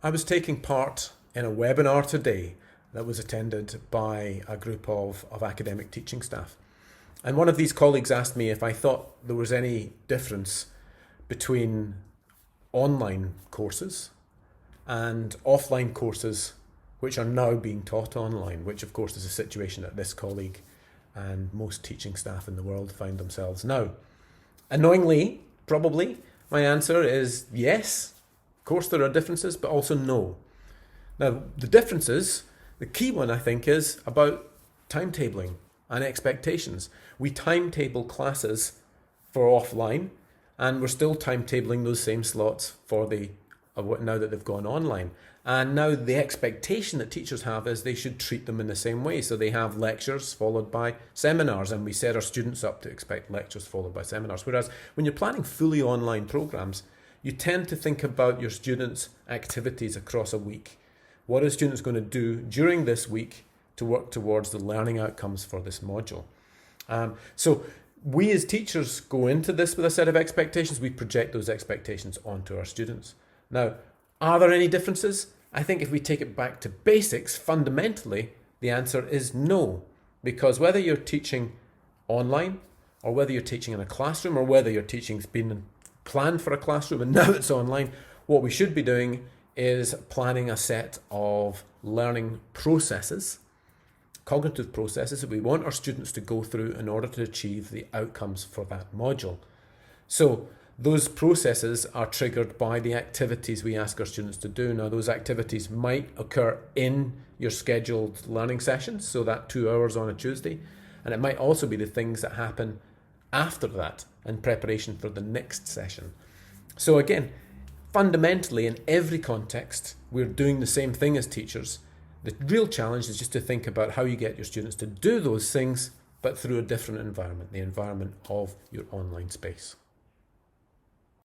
I was taking part in a webinar today that was attended by a group of academic teaching staff. And one of these colleagues asked me if I thought there was any difference between online courses and offline courses which are now being taught online, which of course is a situation that this colleague and most teaching staff in the world find themselves now. Annoyingly, probably, my answer is yes. Of course there are differences, but also no. Now, the differences, the key one I think is about timetabling and expectations. We timetable classes for offline, and we're still timetabling those same slots for now that they've gone online. And now the expectation that teachers have is they should treat them in the same way. So they have lectures followed by seminars, and we set our students up to expect lectures followed by seminars. Whereas when you're planning fully online programs, you tend to think about your students' activities across a week. What are students going to do during this week to work towards the learning outcomes for this module? So we as teachers go into this with a set of expectations. We project those expectations onto our students. Now, are there any differences? I think if we take it back to basics, fundamentally, the answer is no. Because whether you're teaching online, or whether you're teaching in a classroom, or whether your teaching's been planned for a classroom and now it's online, what we should be doing is planning a set of learning processes, cognitive processes that we want our students to go through in order to achieve the outcomes for that module. So those processes are triggered by the activities we ask our students to do. Now, those activities might occur in your scheduled learning sessions, so that 2 hours on a Tuesday, and it might also be the things that happen after that in preparation for the next session. So again, fundamentally, in every context, we're doing the same thing as teachers. The real challenge is just to think about how you get your students to do those things, but through a different environment, the environment of your online space.